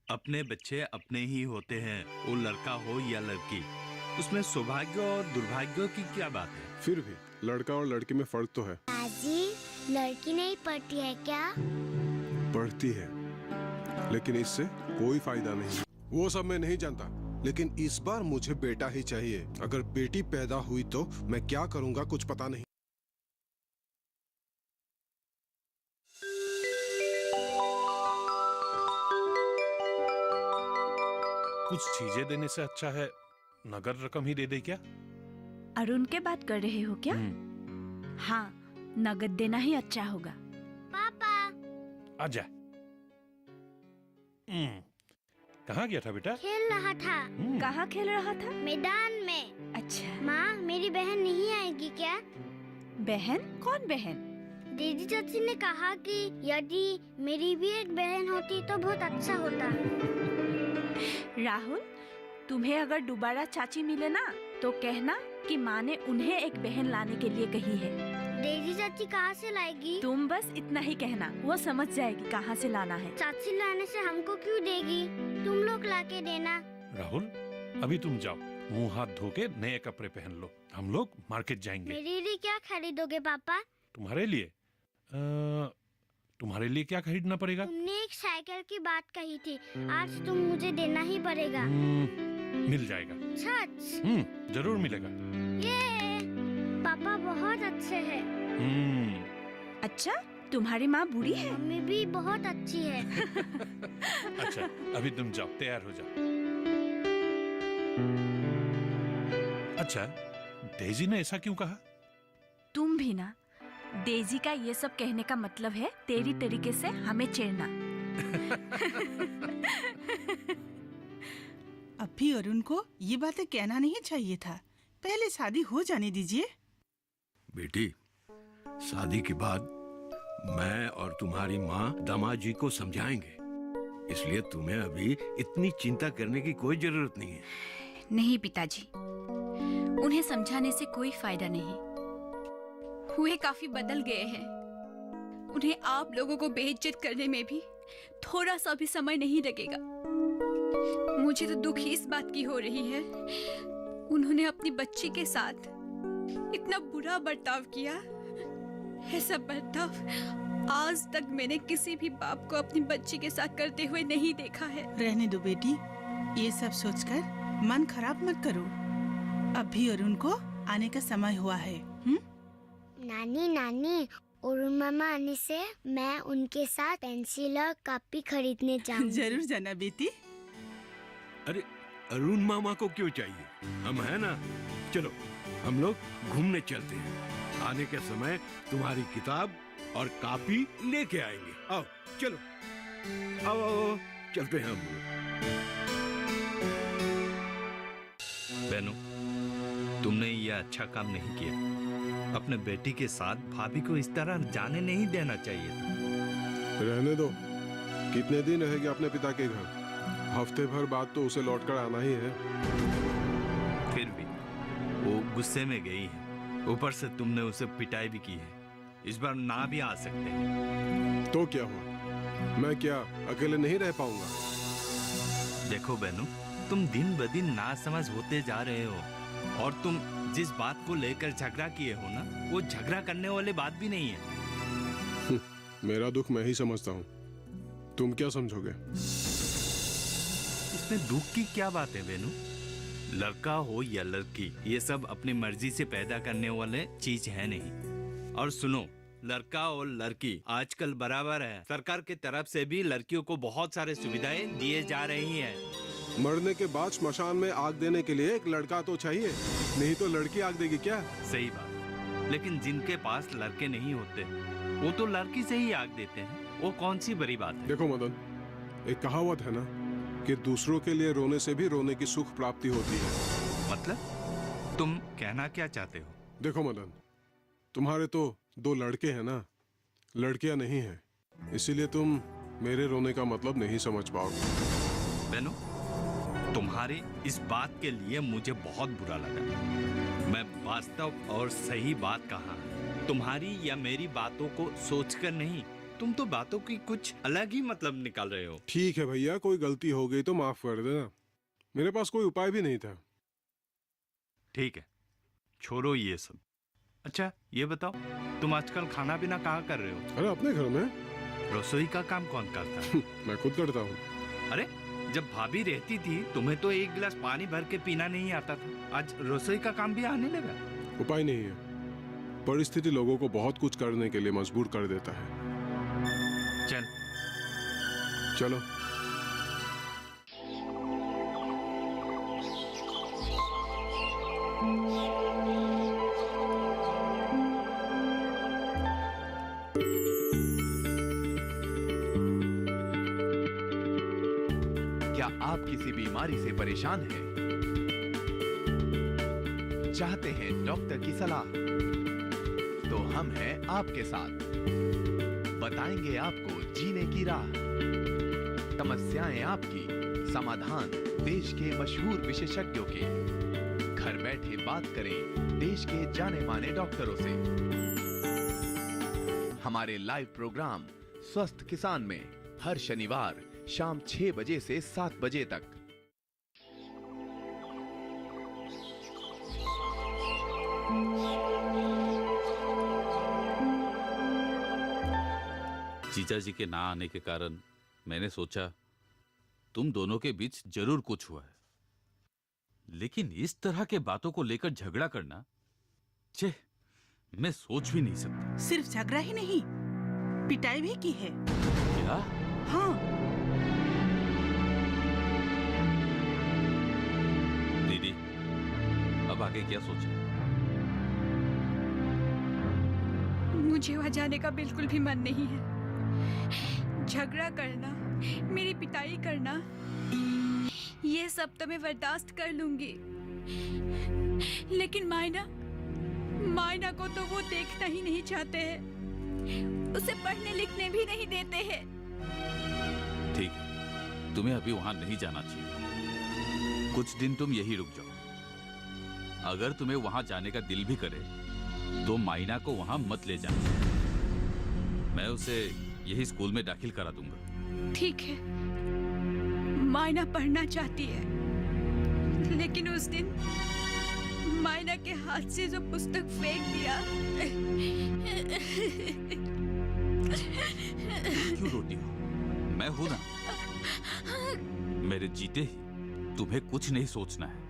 अपने बच्चे अपने ही होते हैं, वो लड़का हो या लड़की। उसमें सौभाग्य और दुर्भाग्य की क्या बात है? फिर भी लड़का और लड़की में फर्क तो है। दादी, लड़की नहीं पढ़ती है क्या? पढ़ती है, लेकिन इससे कोई फायदा नहीं। वो सब मैं नहीं जानता, लेकिन इस बार मुझे बेटा ही चाहिए। अगर बेटी पैदा हुई तो मैं क्या करूँगा कुछ पता नहीं। कुछ चीजें देने से अच्छा है नगद रकम ही दे दे क्या? अरुण के बात कर रहे हो क्या? हाँ, नगद देना ही अच्छा होगा। पापा, आजा। कहाँ गया था बेटा? खेल रहा था। कहाँ खेल रहा था? मैदान में। अच्छा। माँ, मेरी बहन नहीं आएगी क्या? बहन? कौन बहन? दीदी चाची ने कहा कि यदि मेरी भी एक बहन होती तो बहुत अच्छा होता। राहुल, तुम्हें अगर दोबारा चाची मिले ना तो कहना कि माँ ने उन्हें एक बहन लाने के लिए कही है। दीदी चाची कहाँ से लाएगी? तुम बस इतना ही कहना, वो समझ जाएगी कहाँ से लाना है। चाची लाने से हमको क्यों देगी? तुम लोग लाके देना। राहुल, अभी तुम जाओ, मुंह हाथ धो के नए कपड़े पहन लो, हम लोग मार्केट जाएंगे। मेरे लिए क्या खरीदोगे पापा? तुम्हारे लिए तुम्हारे लिए क्या खरीदना पड़ेगा? तुमने एक साइकिल की बात कही थी, आज तुम मुझे देना ही पड़ेगा। मिल जाएगा। सच? जरूर मिलेगा। ये पापा बहुत अच्छे हैं। अच्छा, तुम्हारी माँ बुरी है? मम्मी भी बहुत अच्छी है। अच्छा, अभी तुम जाओ, तैयार हो जाओ। अच्छा, डेजी ने ऐसा क्यों कहा? तुम भी ना, डेजी का ये सब कहने का मतलब है तेरी तरीके से हमें छेड़ना। अभी अरुण को ये बातें कहना नहीं चाहिए था, पहले शादी हो जाने दीजिए। बेटी, शादी के बाद मैं और तुम्हारी माँ दामाद जी को समझाएंगे, इसलिए तुम्हें अभी इतनी चिंता करने की कोई जरूरत नहीं है। नहीं पिताजी, उन्हें समझाने से कोई फायदा नहीं। हुए काफी बदल गए हैं। उन्हें आप लोगों को बेइज्जत करने में भी थोड़ा सा भी समय नहीं लगेगा। मुझे तो दुख इस बात की हो रही है, उन्होंने अपनी बच्ची के साथ इतना बुरा बर्ताव किया। ऐसा बर्ताव आज तक मैंने किसी भी बाप को अपनी बच्ची के साथ करते हुए नहीं देखा है। रहने दो बेटी, ये सब सोचकर मन खराब मत करो। अभी अरुण को आने का समय हुआ है। नानी, अरुण मामा आने से मैं उनके साथ पेंसिल और कॉपी खरीदने जाऊंगी। जरूर जाना बेटी। अरे अरुण मामा को क्यों चाहिए, हम है ना। चलो हम लोग घूमने चलते हैं, आने के समय तुम्हारी किताब और कॉपी लेके आएंगे। आओ चलो, आओ चलते हैं हम लोग। बेनू, तुमने ये अच्छा काम नहीं किया। अपने बेटी के साथ भाभी को इस तरह जाने नहीं देना चाहिए था। रहने दो, कितने दिन रहेगी अपने पिता के घर? हफ्ते भर बाद तो उसे लौटकर आना ही है। फिर भी वो गुस्से में गई है, ऊपर से तुमने उसे पिटाई भी की है। इस बार ना भी आ सकते हैं। तो क्या हुआ, मैं क्या अकेले नहीं रह पाऊंगा? देखो बेनू, तुम दिन ब दिन नासमझ होते जा रहे हो, और तुम जिस बात को लेकर झगड़ा किए हो ना, वो झगड़ा करने वाली बात भी नहीं है। मेरा दुख मैं ही समझता हूँ, तुम क्या समझोगे? इसमें दुख की क्या बात है बेनू? लड़का हो या लड़की, ये सब अपनी मर्जी से पैदा करने वाले चीज है नहीं। और सुनो, लड़का और लड़की आजकल बराबर है। सरकार की तरफ से भी लड़कियों को बहुत सारे सुविधाएं दिए जा रही हैं। मरने के बाद श्मशान में आग देने के लिए एक लड़का तो चाहिए, नहीं तो लड़की आग देगी क्या? सही बात, लेकिन जिनके पास लड़के नहीं होते वो तो लड़की से ही आग देते हैं। वो कौन सी बड़ी बात है? देखो मदन, एक कहावत है ना कि दूसरों के लिए रोने से भी रोने की सुख प्राप्ति होती है। मतलब तुम कहना क्या चाहते हो? देखो मदन, तुम्हारे तो 2 लड़के हैं ना, लड़कियां नहीं हैं, इसीलिए तुम मेरे रोने का मतलब नहीं समझ पाओगे। बेनू, तुम्हारी इस बात के लिए मुझे बहुत बुरा लगा। मैं वास्तव और सही बात कहा है। तुम्हारी या मेरी बातों को सोचकर नहीं, तुम तो बातों की कुछ अलग ही मतलब निकाल रहे हो। ठीक है भैया, कोई गलती हो गई तो माफ कर देना। मेरे पास कोई उपाय भी नहीं था। ठीक है, छोड़ो ये सब। अच्छा ये बताओ, तुम आजकल खाना पीना कहाँ कर रहे हो? अरे अपने घर में। रसोई का काम कौन करता है? मैं खुद करता हूँ। अरे जब भाभी रहती थी तुम्हें तो एक गिलास पानी भर के पीना नहीं आता था, आज रसोई का काम भी आने लगा। उपाय नहीं है, परिस्थिति लोगों को बहुत कुछ करने के लिए मजबूर कर देता है। चल चलो। क्या आप किसी बीमारी से परेशान हैं? चाहते हैं डॉक्टर की सलाह? तो हम हैं आपके साथ, बताएंगे आपको जीने की राह। समस्याएं आपकी, समाधान देश के मशहूर विशेषज्ञों के। घर बैठे बात करें देश के जाने माने डॉक्टरों से। हमारे लाइव प्रोग्राम स्वस्थ किसान में हर शनिवार शाम 6 बजे से 7 बजे तक। जीजा जी के ना आने के कारण मैंने सोचा तुम दोनों के बीच जरूर कुछ हुआ है, लेकिन इस तरह के बातों को लेकर झगड़ा करना, छे, मैं सोच भी नहीं सकता। सिर्फ झगड़ा ही नहीं, पिटाई भी की है। क्या? हाँ। दीदी, अब आगे क्या सोचे? मुझे वहां जाने का बिल्कुल भी मन नहीं है। झगड़ा करना, मेरी पिटाई करना, ये सब तो मैं बर्दाश्त कर लूंगी, लेकिन मायना को तो वो देखना ही नहीं चाहते हैं। उसे पढ़ने लिखने भी नहीं देते हैं। ठीक है, तुम्हें अभी वहां नहीं जाना चाहिए। कुछ दिन तुम यही रुक जाओ। अगर तुम्हें वहां जाने का दिल भी करे तो माइना को वहां मत ले जाना। मैं उसे यही स्कूल में दाखिल करा दूंगा। ठीक है, मायना पढ़ना चाहती है, लेकिन उस दिन मायना के हाथ से जो पुस्तक फेंक दिया। क्यों रोती हो? मैं हूं ना। मेरे जीते ही तुम्हें कुछ नहीं सोचना है।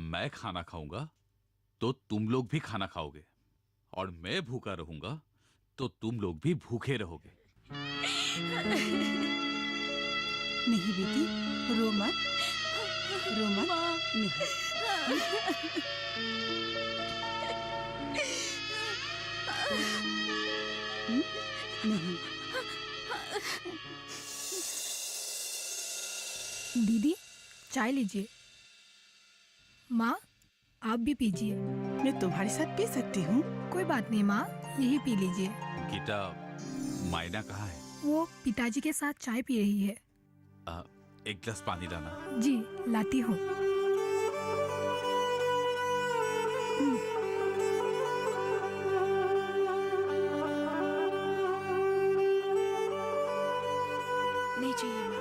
मैं खाना खाऊंगा तो तुम लोग भी खाना खाओगे, और मैं भूखा रहूंगा तो तुम लोग भी भूखे रहोगे। नहीं बेटी, रो मत, रो मत। नहीं। नहीं। दीदी, चाय लीजिए। माँ, आप भी पीजिए। मैं तुम्हारे साथ पी सकती हूँ। कोई बात नहीं माँ, यही पी लीजिए। गीता, मायना कहाँ है? वो पिताजी के साथ चाय पी रही है। एक गिलास पानी लाना। जी, लाती हूँ। नहीं चाहिए माँ।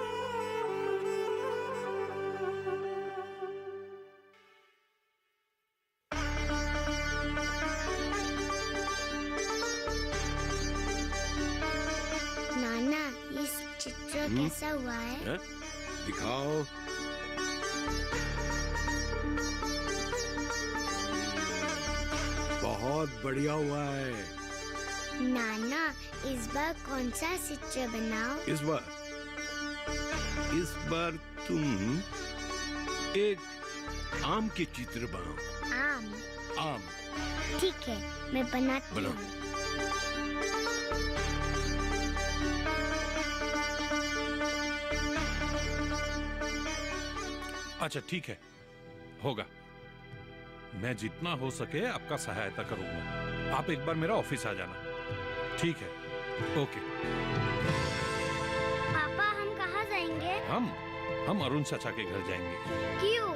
नाना, इस चित्र कैसा हुआ है? दिखाओ। बहुत बढ़िया हुआ है। नाना, इस बार कौन सा चित्र बनाओ? इस बार तुम एक आम के चित्र बनाओ। आम। ठीक है, मैं बनाती बनाओ। हूँ। अच्छा ठीक है, होगा। मैं जितना हो सके आपका सहायता करूंगा। आप एक बार मेरा ऑफिस आ जाना। ठीक है, ओके। पापा, हम कहाँ जाएंगे? हम अरुण चाचा के घर जाएंगे। क्यों?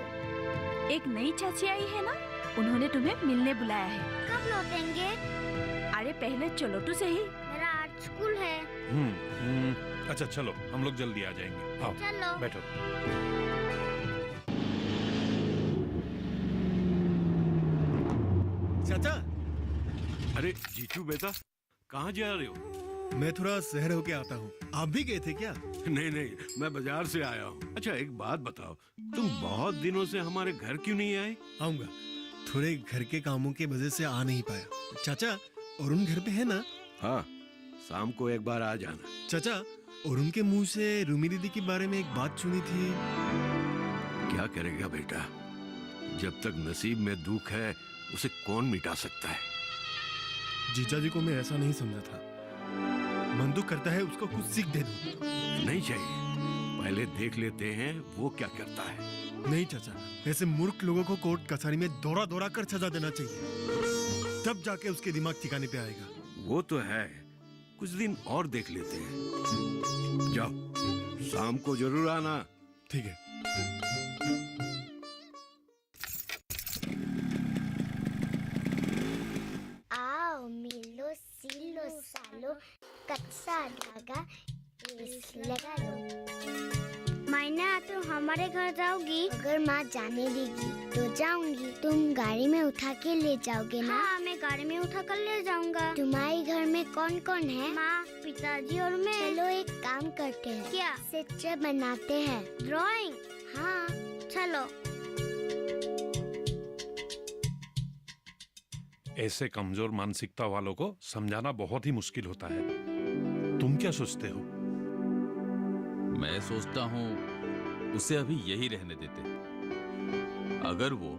एक नई चाची आई है ना, उन्होंने तुम्हें मिलने बुलाया है। कब लौटेंगे? अरे पहले चलो तो सही। मेरा आज स्कूल है। अच्छा चलो, हम लोग जल्दी आ जाएंगे। आओ चलो। बैठो। चाचा, अरे जीतू बेटा, कहाँ जा रहे हो? मैं थोड़ा शहर होके आता हूँ। आप भी गए थे क्या? नहीं नहीं, मैं बाजार से आया हूँ। अच्छा एक बात बताओ, तुम बहुत दिनों से हमारे घर क्यों नहीं आए? आऊंगा, थोड़े घर के कामों की वजह से आ नहीं पाया। चाचा, अरुण घर पे है ना? हाँ, शाम को एक बार आ जाना। चाचा, अरुण के मुंह से रूमी दीदी के बारे में एक बात सुनी थी। क्या करेगा बेटा, जब तक नसीब में दुख है उसे कौन मिटा सकता है? जीजा जी को मैं ऐसा नहीं समझा था। मन तो करता है उसको कुछ सीख दे दूं। नहीं चाहिए, पहले देख लेते हैं वो क्या करता है। नहीं चाचा, ऐसे मूर्ख लोगों को कोर्ट कचहरी में दौड़ा दौड़ा कर सजा देना चाहिए, तब जाके उसके दिमाग ठिकाने पे आएगा। वो तो है, कुछ दिन और देख लेते हैं। जाओ, शाम को जरूर आना। ठीक है। आओ मिलो सिलो सालो कच्चा धागा इस लगा लो। मायना तो हमारे घर जाओगी? अगर माँ जाने देगी तो जाऊंगी। तुम गाड़ी में उठा के ले जाओगे ना? हाँ, मैं गाड़ी में उठा कर ले जाऊंगा। तुम्हारे घर में कौन कौन है? माँ, पिताजी और मैं। चलो एक काम करते हैं। क्या? चित्र बनाते हैं। ड्राइंग? हाँ, चलो। ऐसे कमजोर मानसिकता वालों को समझाना बहुत ही मुश्किल होता है। तुम क्या सोचते हो? मैं सोचता हूँ उसे अभी यही रहने देते। अगर वो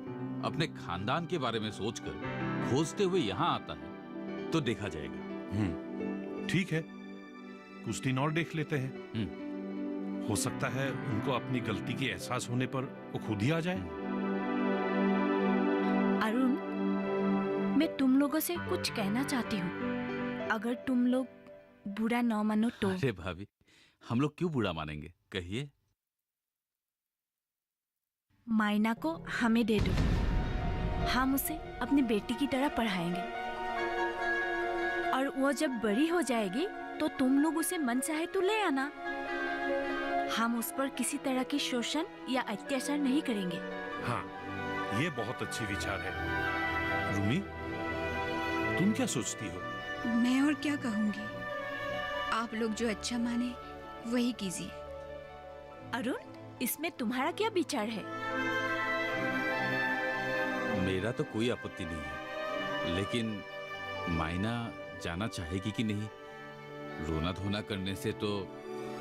अपने खानदान के बारे में सोचकर खोजते हुए यहाँ आता है तो देखा जाएगा। ठीक है, कुछ दिन और देख लेते हैं। हो सकता है उनको अपनी गलती की एहसास होने पर वो खुद ही आ जाए। अरुण, मैं तुम लोगों से कुछ कहना चाहती हूँ। अगर तुम लोग बुरा न मानो तो। अरे भाभी, हम लोग क्यों बुरा मानेंगे, कहिए। मायना को हमें दे दो, हम उसे अपनी बेटी की तरह पढ़ाएंगे। और वो जब बड़ी हो जाएगी तो तुम लोग उसे मन चाहे तो ले आना। हम उस पर किसी तरह की शोषण या अत्याचार नहीं करेंगे। हाँ, ये बहुत अच्छी विचार है। रूमी, तुम क्या सोचती हो? मैं और क्या कहूंगी, आप लोग जो अच्छा माने वही कीजिए। अरुण, इसमें तुम्हारा क्या विचार है? मेरा तो कोई आपत्ति नहीं है, लेकिन मायना जाना चाहेगी कि नहीं? रोना धोना करने से तो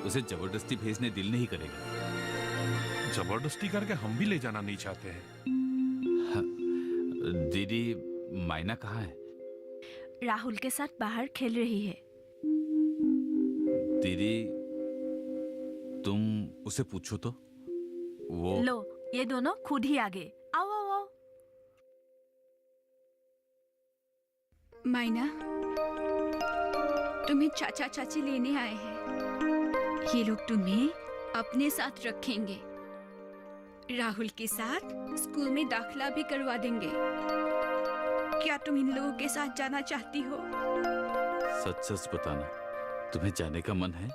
उसे जबरदस्ती भेजने दिल नहीं करेगा। जबरदस्ती करके हम भी ले जाना नहीं चाहते हैं। हाँ, दीदी, मायना कहाँ है? राहुल के साथ बाहर खेल रही है। दीदी, तुम उसे पूछो तो। वो लो, ये दोनों खुद ही आ गए। आओ आओ आओ। मायना, तुम्हें चाचा चाची लेने आए हैं। ये लोग तुम्हें अपने साथ रखेंगे। राहुल के साथ स्कूल में दाखिला भी करवा देंगे। क्या तुम इन लोगों के साथ जाना चाहती हो? सच सच बताना, तुम्हें जाने का मन है?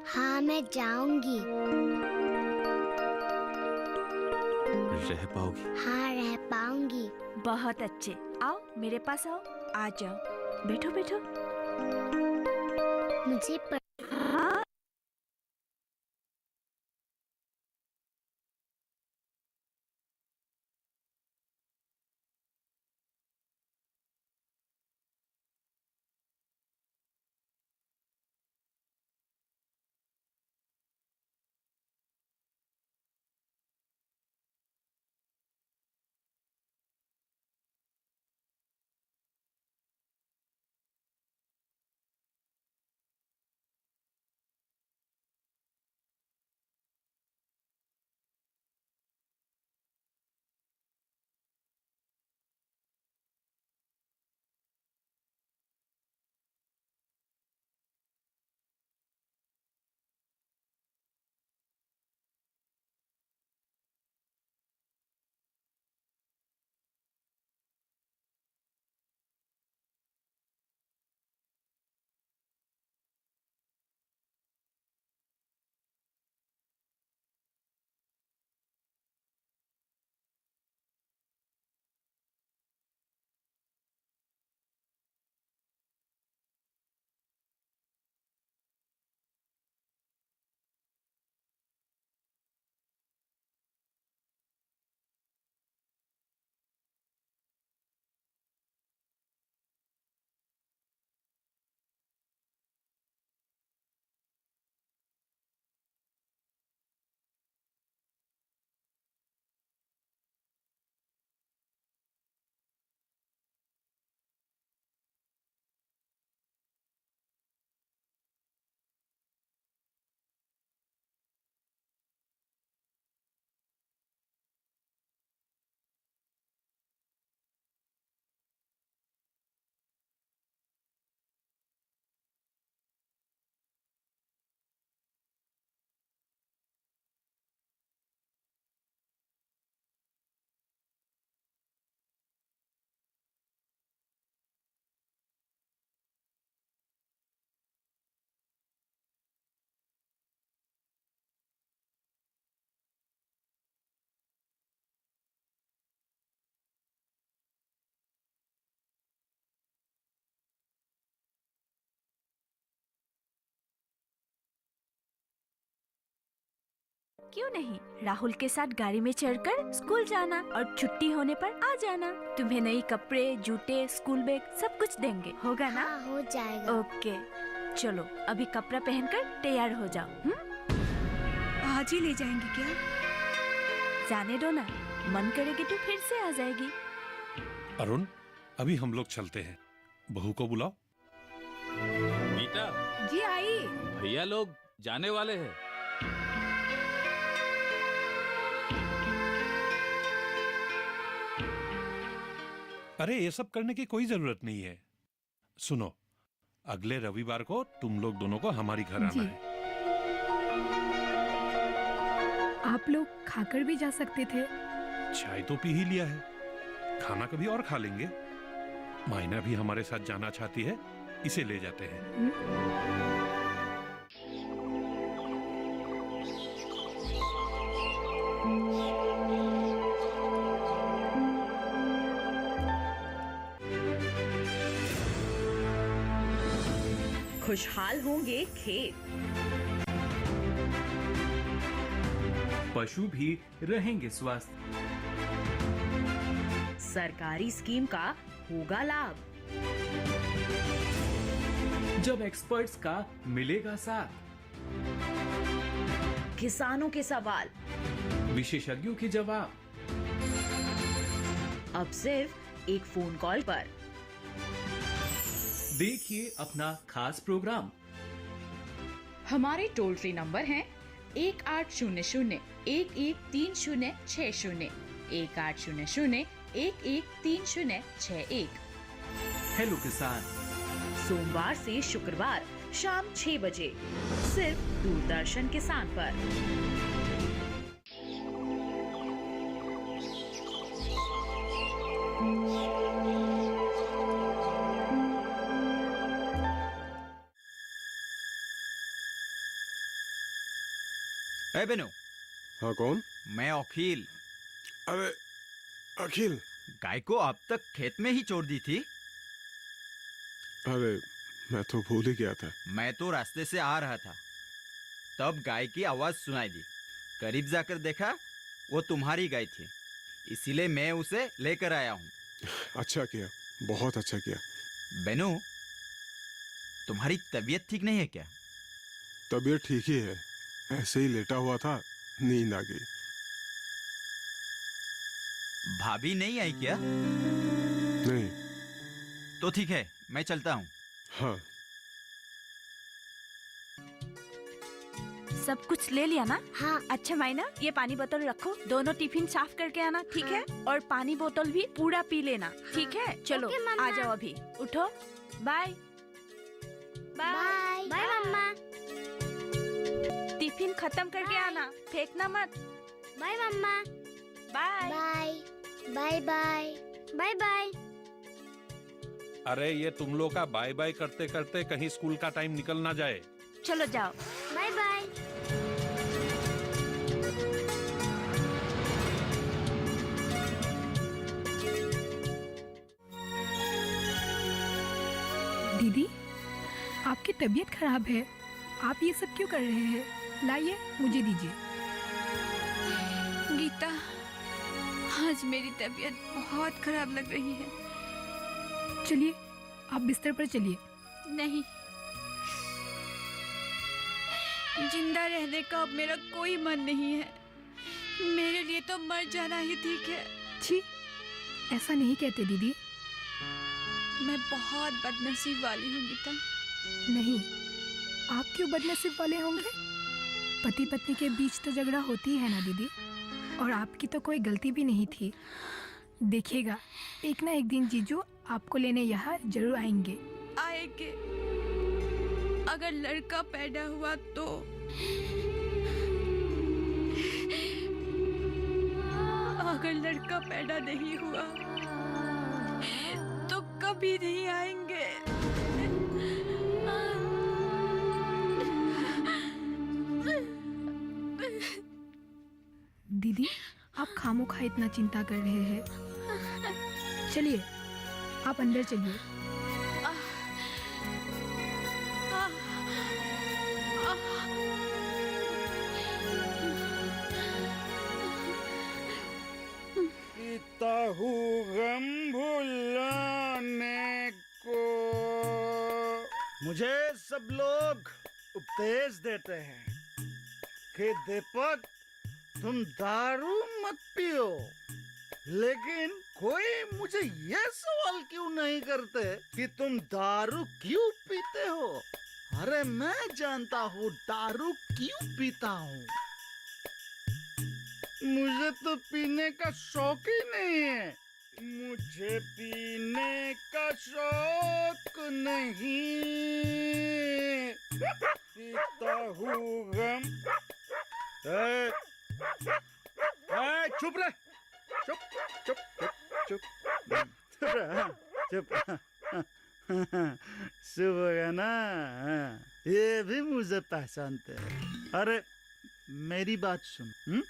हाँ, मैं जाऊंगी। रह पाओगी? हाँ, रह पाऊंगी। बहुत अच्छे। आओ मेरे पास आओ। आ जाओ, बैठो बैठो। मुझे क्यों नहीं, राहुल के साथ गाड़ी में चढ़कर स्कूल जाना और छुट्टी होने पर आ जाना। तुम्हें नई कपड़े, जूते, स्कूल बैग सब कुछ देंगे, होगा ना? हाँ, हो जाएगा। ओके, चलो अभी कपड़ा पहनकर तैयार हो जाओ। आज ही ले जाएंगे क्या? जाने दो ना, मन करेगी तो फिर से आ जाएगी। अरुण, अभी हम लोग चलते हैं, बहू को बुलाओ। बेटा, जी आई। भैया लोग जाने वाले हैं। अरे ये सब करने की कोई जरूरत नहीं है। सुनो, अगले रविवार को तुम लोग दोनों को हमारी घर आना जी। है। आप लोग खाकर भी जा सकते थे। चाय तो पी ही लिया है, खाना कभी और खा लेंगे। मायना भी हमारे साथ जाना चाहती है, इसे ले जाते हैं। खुशहाल होंगे खेत, पशु भी रहेंगे स्वस्थ। सरकारी स्कीम का होगा लाभ, जब एक्सपर्ट्स का मिलेगा साथ, किसानों के सवाल विशेषज्ञों के जवाब, अब सिर्फ एक फोन कॉल पर। देखिए अपना खास प्रोग्राम। हमारे टोल फ्री नंबर हैं 1800-113060, 1800-113061। हेलो किसान, सोमवार से शुक्रवार शाम 6 बजे सिर्फ दूरदर्शन किसान पर। ए बेनू। हाँ, कौन? मैं अखिल। अरे अखिल, गाय को अब तक खेत में ही छोड़ दी थी। अरे मैं तो भूल ही गया था। मैं तो रास्ते से आ रहा था, तब गाय की आवाज सुनाई दी। करीब जाकर देखा, वो तुम्हारी गाय थी, इसीलिए मैं उसे लेकर आया हूँ। अच्छा किया, बहुत अच्छा किया। बेनू, तुम्हारी तबीयत ठीक नहीं है क्या? तबीयत ठीक ही है, ऐसे ही लेटा हुआ था, नींद आ गई। भाभी नहीं आई क्या? नहीं। तो ठीक है, मैं चलता हूँ। हाँ। सब कुछ ले लिया ना? हाँ। अच्छा मायना, ये पानी बोतल रखो, दोनों टिफिन साफ करके आना, ठीक है? और पानी बोतल भी पूरा पी लेना, ठीक है? चलो ओके, मम्मा। आ जाओ अभी, उठो, bye bye bye mamma. Tiffin खत्म करके आना, फेंकना मत। Bye mamma. Bye bye bye bye bye bye. अरे ये तुम लोग का बाय बाय करते करते कहीं स्कूल का टाइम निकल ना जाए। चलो जाओ। Bye bye. दीदी, आपकी तबीयत खराब है, आप ये सब क्यों कर रहे हैं? लाइए, मुझे दीजिए। गीता, आज मेरी तबीयत बहुत खराब लग रही है। चलिए, आप बिस्तर पर चलिए। नहीं, जिंदा रहने का अब मेरा कोई मन नहीं है। मेरे लिए तो मर जाना ही ठीक है। छी, ऐसा नहीं कहते दीदी। मैं बहुत बदनसीब वाली हूँ गीता। नहीं, आप क्यों बदनसीब वाले होंगे? पति पत्नी के बीच तो झगड़ा होती है ना दीदी, और आपकी तो कोई गलती भी नहीं थी। देखिएगा, एक ना एक दिन जीजू आपको लेने यहाँ जरूर आएंगे। आएंगे? अगर लड़का पैदा हुआ तो? अगर लड़का पैदा नहीं हुआ तो कभी नहीं आएंगे। दीदी, आप खामोखा इतना चिंता कर रहे हैं। चलिए, आप अंदर चलिए। हूँ गम भुलाने को। मुझे सब लोग उपदेश देते हैं कि दीपक तुम दारू मत पियो, लेकिन कोई मुझे ये सवाल क्यों नहीं करते कि तुम दारू क्यों पीते हो। अरे मैं जानता हूँ दारू क्यों पीता हूँ। मुझे तो पीने का शौक ही नहीं है। मुझे पीने का शौक नहीं, पीता हूँ गम। चुप रहे, चुप चुप चुप चुप चुप सुबह ना, ये भी मुझे पहचानते हैं। अरे मेरी बात सुन।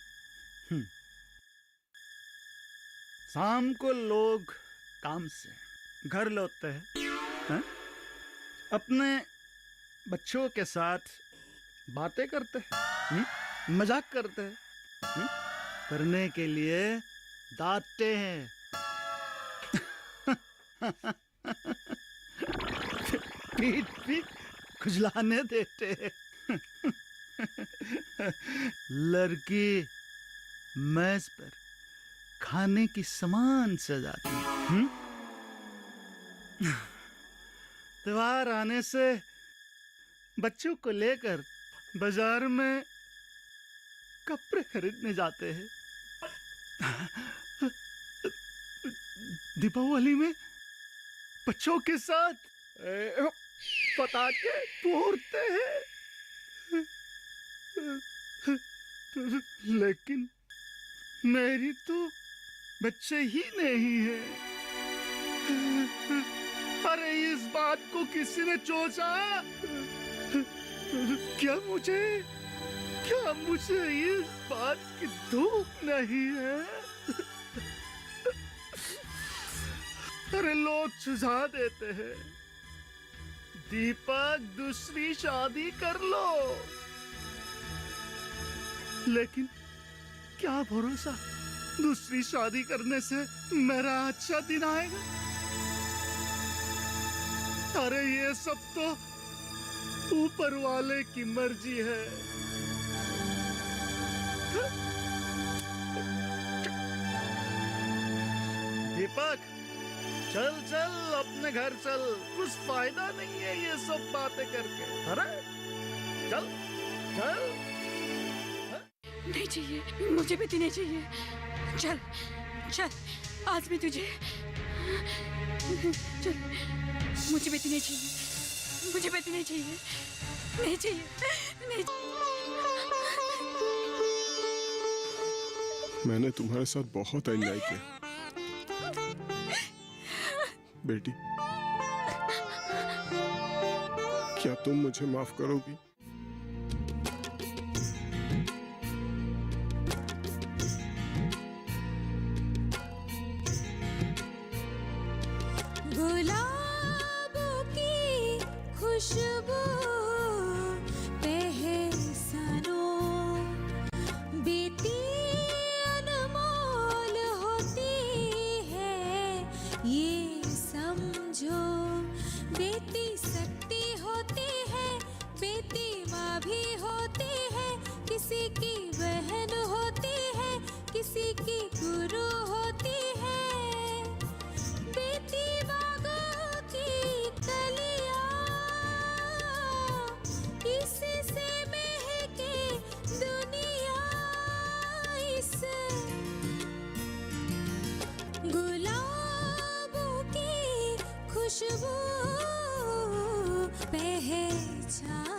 शाम को लोग काम से घर लौटते हैं, अपने बच्चों के साथ बातें करते हैं, मजाक करते हैं, करने के लिए डांटते हैं। पीठ भी खुजलाने देते हैं। लड़की मेज पर खाने की सामान सजाती है। त्योहार आने से बच्चों को लेकर बाजार में कपड़े खरीदने जाते हैं। दीपावली में बच्चों के साथ पटाखे फोड़ते हैं। लेकिन मेरी तो बच्चे ही नहीं है। अरे इस बात को किसी ने सोचा? क्या मुझे इस बात की दुख नहीं है? अरे लोग सुझाव देते हैं दीपक दूसरी शादी कर लो, लेकिन क्या भरोसा दूसरी शादी करने से मेरा अच्छा दिन आएगा। अरे ये सब तो ऊपर वाले की मर्जी है। दीपक चल चल अपने घर चल, कुछ फायदा नहीं है ये सब बातें करके। अरे चल चल। नहीं चाहिए, मुझे बेटी नहीं चाहिए। चल चल, आज मैं तुझे चल। मुझे बेटी नहीं चाहिए, मुझे बेटी नहीं चाहिए, नहीं चाहिए, नहीं चाहिए। मैंने तुम्हारे साथ बहुत अन्याय किया बेटी, क्या तुम मुझे माफ करोगी? गुलाबों की खुशबू पहचानो, बेटी अनमोल होती है ये समझो। बेटी शक्ति होती है, बेटी माँ भी होती है, किसी की बहन होती है, किसी की गुरु होती है। बेटी बागों की कलियाँ, इसी से महके दुनिया। इस गुलाबों की खुशबू पहचानो।